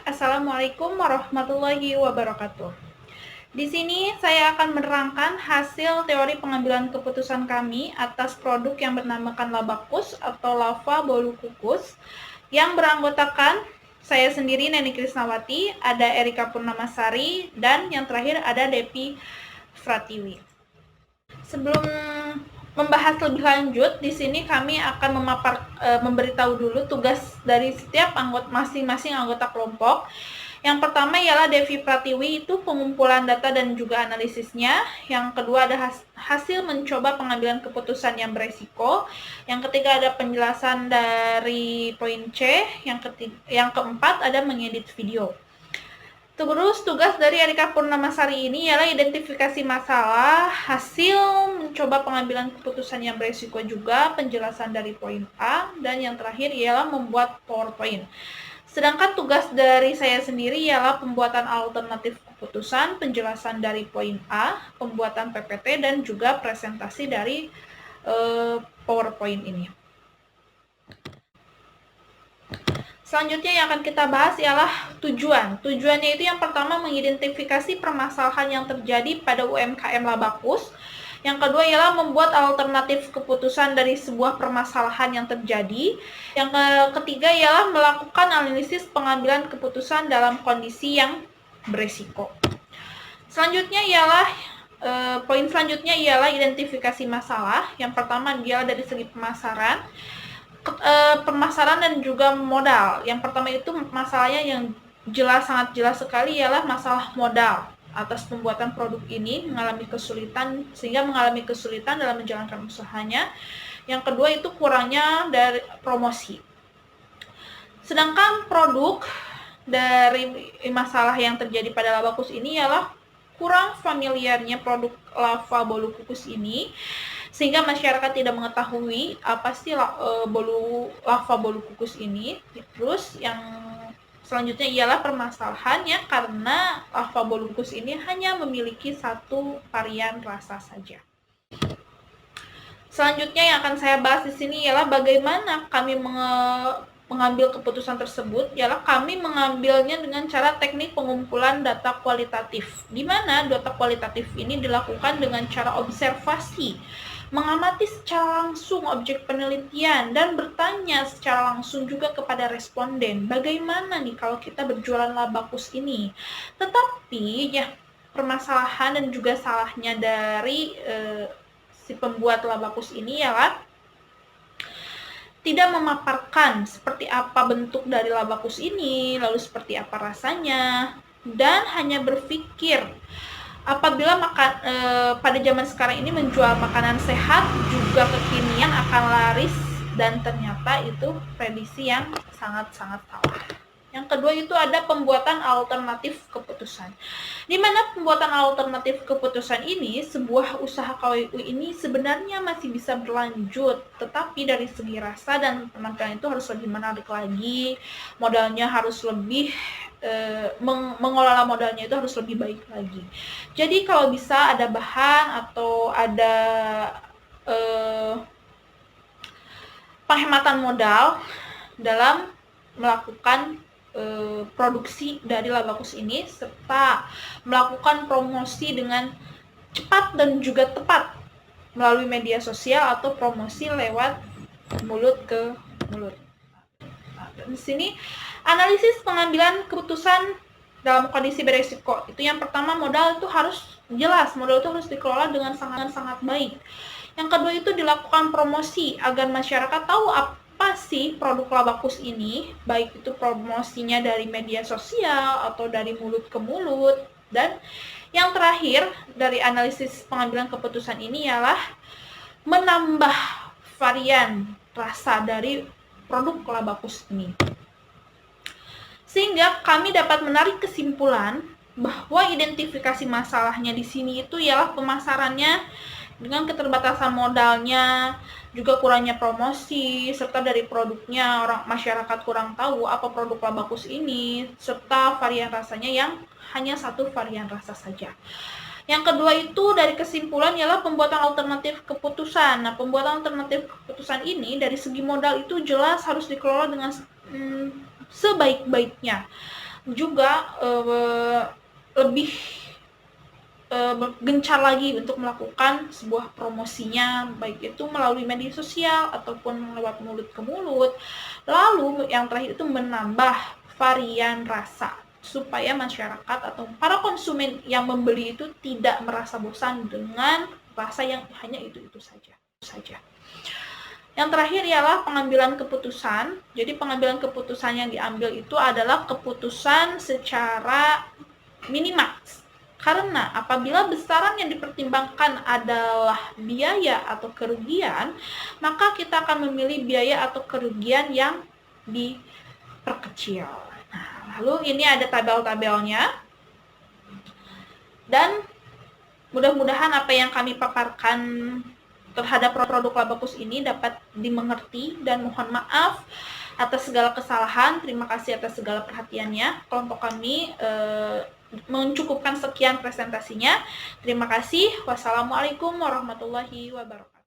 Assalamualaikum warahmatullahi wabarakatuh. Di sini saya akan menerangkan hasil teori pengambilan keputusan kami atas produk yang bernamakan Labakus atau lava bolu kukus yang beranggotakan saya sendiri Neni Krisnawati, ada Erika Purnamasari, dan yang terakhir ada Depi Fratiwi. Sebelum membahas lebih lanjut, di sini kami akan memberitahu dulu tugas dari setiap masing-masing anggota kelompok. Yang pertama ialah Devi Pratiwi, itu pengumpulan data dan juga analisisnya. Yang kedua ada hasil mencoba pengambilan keputusan yang beresiko. Yang ketiga ada penjelasan dari poin C. Yang keempat ada mengedit video. Terus tugas dari Erika Purnamasari ini ialah identifikasi masalah, hasil mencoba pengambilan keputusan yang beresiko juga, penjelasan dari poin A, dan yang terakhir ialah membuat PowerPoint. Sedangkan tugas dari saya sendiri ialah pembuatan alternatif keputusan, penjelasan dari poin A, pembuatan PPT, dan juga presentasi dari PowerPoint ini. Selanjutnya yang akan kita bahas ialah tujuan. Tujuannya itu yang pertama mengidentifikasi permasalahan yang terjadi pada UMKM Labakus. Yang kedua ialah membuat alternatif keputusan dari sebuah permasalahan yang terjadi. Yang ketiga ialah melakukan analisis pengambilan keputusan dalam kondisi yang beresiko. Selanjutnya ialah poin selanjutnya ialah identifikasi masalah. Yang pertama dia dari segi pemasaran. Pemasaran dan juga modal. Yang pertama itu masalahnya yang sangat jelas sekali ialah masalah modal. Atas pembuatan produk ini sehingga mengalami kesulitan dalam menjalankan usahanya. Yang kedua itu kurangnya dari promosi. Sedangkan produk dari masalah yang terjadi pada Labakus ini ialah kurang familiarnya produk lava bolu kukus ini, sehingga masyarakat tidak mengetahui apa sih lava bolu kukus ini. Terus yang selanjutnya ialah permasalahannya karena lava bolu kukus ini hanya memiliki satu varian rasa saja. Selanjutnya yang akan saya bahas di sini ialah bagaimana kami mengambil keputusan tersebut, ialah kami mengambilnya dengan cara teknik pengumpulan data kualitatif, di mana data kualitatif ini dilakukan dengan cara observasi, mengamati secara langsung objek penelitian, dan bertanya secara langsung juga kepada responden, bagaimana nih kalau kita berjualan Labakus ini. Tetapi ya, permasalahan dan juga salahnya dari si pembuat Labakus ini ialah tidak memaparkan seperti apa bentuk dari Labakus ini, lalu seperti apa rasanya, dan hanya berpikir apabila pada zaman sekarang ini menjual makanan sehat juga kekinian akan laris, dan ternyata itu prediksi yang sangat-sangat salah. Yang kedua itu ada pembuatan alternatif keputusan. Di mana pembuatan alternatif keputusan ini, sebuah usaha KWU ini sebenarnya masih bisa berlanjut, tetapi dari segi rasa dan penampilan itu harus lebih menarik lagi, modalnya harus lebih mengelola modalnya itu harus lebih baik lagi. Jadi kalau bisa ada bahan atau ada penghematan modal dalam melakukan produksi dari Labakus ini, serta melakukan promosi dengan cepat dan juga tepat melalui media sosial atau promosi lewat mulut ke mulut. Nah, di sini analisis pengambilan keputusan dalam kondisi beresiko. Itu yang pertama, modal itu harus jelas, modal itu harus dikelola dengan sangat baik. Yang kedua itu dilakukan promosi agar masyarakat tahu apa sih produk Labakus ini, baik itu promosinya dari media sosial atau dari mulut ke mulut. Dan yang terakhir dari analisis pengambilan keputusan ini ialah menambah varian rasa dari produk Labakus ini, sehingga kami dapat menarik kesimpulan bahwa identifikasi masalahnya di sini itu ialah pemasarannya dengan keterbatasan modalnya, juga kurangnya promosi, serta dari produknya masyarakat kurang tahu apa produk Labakus ini, serta varian rasanya yang hanya satu varian rasa saja. Yang kedua itu dari kesimpulan ialah pembuatan alternatif keputusan. Nah, pembuatan alternatif keputusan ini dari segi modal itu jelas harus dikelola dengan sebaik-baiknya. juga lebih gencar lagi untuk melakukan sebuah promosinya, baik itu melalui media sosial ataupun lewat mulut ke mulut. Lalu yang terakhir itu menambah varian rasa supaya masyarakat atau para konsumen yang membeli itu tidak merasa bosan dengan rasa yang hanya itu-itu saja. Yang terakhir ialah pengambilan keputusan. Jadi pengambilan keputusan yang diambil itu adalah keputusan secara minimax. Karena apabila besaran yang dipertimbangkan adalah biaya atau kerugian, maka kita akan memilih biaya atau kerugian yang diperkecil. Nah, lalu ini ada tabel-tabelnya. Dan mudah-mudahan apa yang kami paparkan terhadap produk Labakus ini dapat dimengerti, dan mohon maaf atas segala kesalahan. Terima kasih atas segala perhatiannya. Kelompok kami mencukupkan sekian presentasinya. Terima kasih. Wassalamualaikum warahmatullahi wabarakatuh.